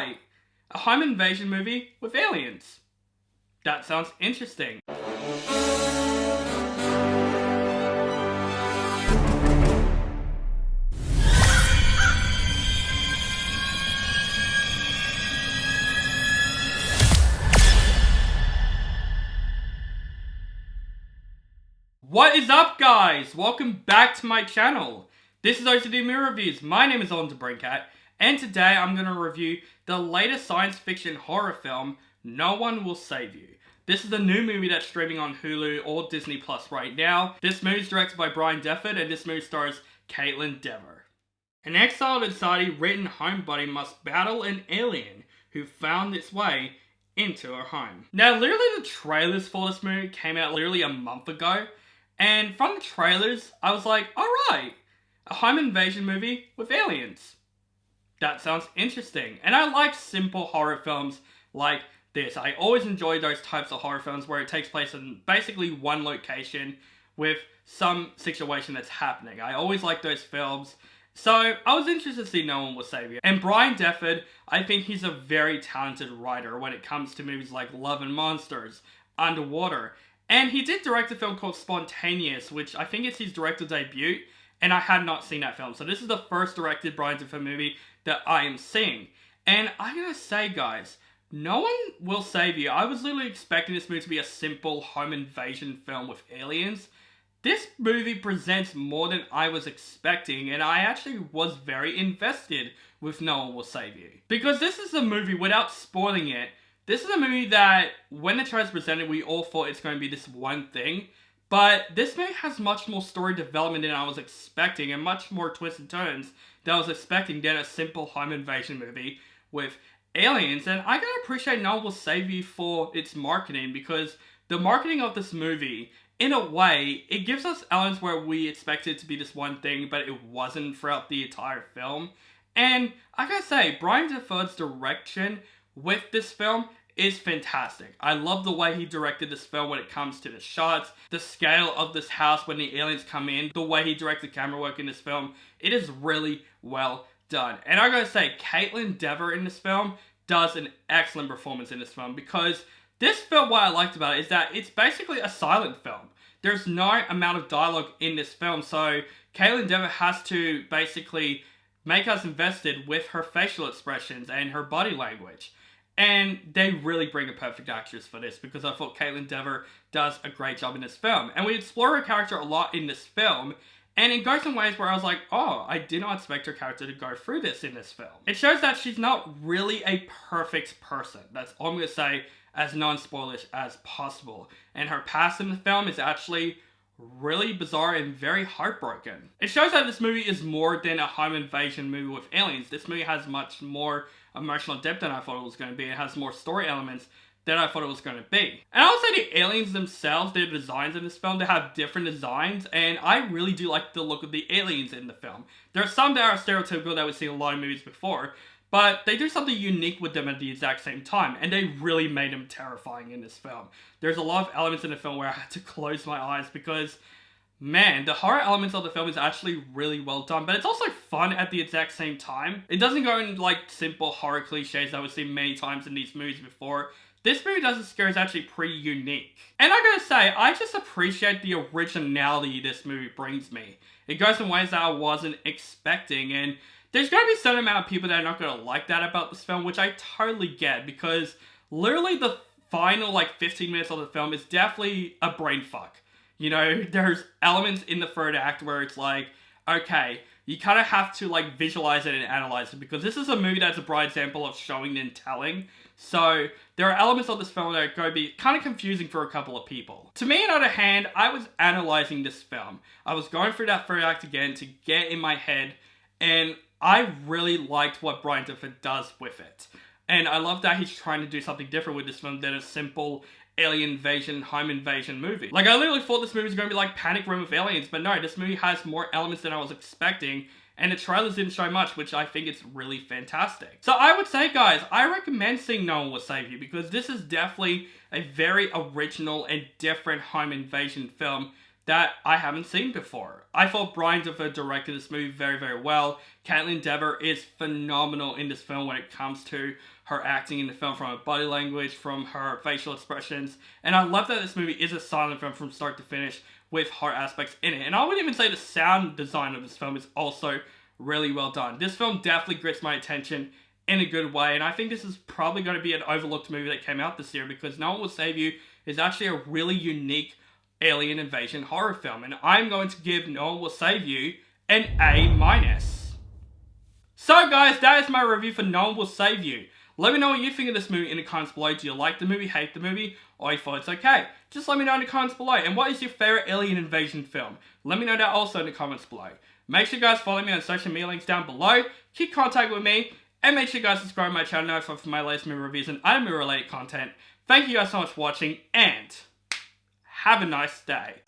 alright, a home invasion movie with aliens. That sounds interesting. What is up, guys? Welcome back to my channel. This is OCD Movie Reviews. My name is Brinkat, and today I'm going to review the latest science fiction horror film, No One Will Save You. This is a new movie that's streaming on Hulu or Disney Plus right now. This movie is directed by Brian Duffield, and this movie stars Kaitlyn. An exiled and society-ridden homebody must battle an alien who found its way into her home. Now, literally the trailers for this movie came out literally a month ago. And from the trailers, I was like, alright, a home invasion movie with aliens. That sounds interesting. And I like simple horror films like this. I always enjoy those types of horror films where it takes place in basically one location with some situation that's happening. I always like those films. So I was interested to see No One Will Save You. And Brian Duffield, I think he's a very talented writer when it comes to movies like Love and Monsters, Underwater. And he did direct a film called Spontaneous, which I think is his director debut, and I had not seen that film. So this is the first directed Brian Duffield movie that I am seeing. And I gotta say, guys, No One Will Save You. I was literally expecting this movie to be a simple home invasion film with aliens. This movie presents more than I was expecting, and I actually was very invested with No One Will Save You. Because this is a movie, without spoiling it, this is a movie that, when the trailer was presented, we all thought it's going to be this one thing. But this movie has much more story development than I was expecting, and much more twists and turns than I was expecting than a simple home invasion movie with aliens. And I gotta appreciate No One Will Save You for its marketing, because the marketing of this movie, in a way, it gives us elements where we expected it to be this one thing, but it wasn't throughout the entire film. And I gotta say, Brian Duffield's direction with this film is fantastic. I love the way he directed this film when it comes to the shots, the scale of this house when the aliens come in, the way he directed camera work in this film. It is really well done. And I gotta say, Kaitlyn in this film does an excellent performance in this film, because this film, what I liked about it is that it's basically a silent film. There's no amount of dialogue in this film, so Kaitlyn has to basically make us invested with her facial expressions and her body language. And they really bring a perfect actress for this, because I thought Kaitlyn does a great job in this film. And we explore her character a lot in this film, and it goes in ways where I was like, oh, I did not expect her character to go through this in this film. It shows that she's not really a perfect person. That's all I'm going to say, as non-spoilish as possible. And her past in the film is actually really bizarre and very heartbroken. It shows that this movie is more than a home invasion movie with aliens. This movie has much more emotional depth than I thought it was going to be. It has more story elements than I thought it was going to be. And I would say the aliens themselves, their designs in this film, they have different designs, and I really do like the look of the aliens in the film. There are some that are stereotypical that we see in a lot of movies before, but they do something unique with them at the exact same time, and they really made them terrifying in this film. There's a lot of elements in the film where I had to close my eyes, because man, the horror elements of the film is actually really well done, but it's also fun at the exact same time. It doesn't go in like simple horror cliches that we've seen many times in these movies before. This movie doesn't scare is actually pretty unique. And I gotta say, I just appreciate the originality this movie brings me. It goes in ways that I wasn't expecting, and there's gonna be a certain amount of people that are not gonna like that about this film, which I totally get, because literally the final like 15 minutes of the film is definitely a brain fuck. You know, there's elements in the third act where it's like, okay, you kind of have to like visualize it and analyze it, because this is a movie that's a bright example of showing and telling. So there are elements of this film that are going to be kind of confusing for a couple of people. To me, on the other hand, I was analyzing this film. I was going through that third act again to get in my head, and I really liked what Brian Duffield does with it. And I love that he's trying to do something different with this film than a simple alien invasion, home invasion movie. Like, I literally thought this movie was going to be like Panic Room with aliens, but no, this movie has more elements than I was expecting, and the trailers didn't show much, which I think is really fantastic. So I would say, guys, I recommend seeing No One Will Save You, because this is definitely a very original and different home invasion film that I haven't seen before. I thought Brian Duffield directed this movie very, very well. Kaitlyn is phenomenal in this film when it comes to her acting in the film, from her body language, from her facial expressions. And I love that this movie is a silent film from start to finish with horror aspects in it. And I would even say the sound design of this film is also really well done. This film definitely grips my attention in a good way, and I think this is probably going to be an overlooked movie that came out this year, because No One Will Save You is actually a really unique alien invasion horror film, and I'm going to give No One Will Save You an A-. So guys, that is my review for No One Will Save You. Let me know what you think of this movie in the comments below. Do you like the movie, hate the movie, or you thought it's okay? Just let me know in the comments below. And what is your favorite alien invasion film? Let me know that also in the comments below. Make sure you guys follow me on social media links down below. Keep contact with me. And make sure you guys subscribe to my channel for my latest movie reviews and other movie related content. Thank you guys so much for watching, and have a nice day.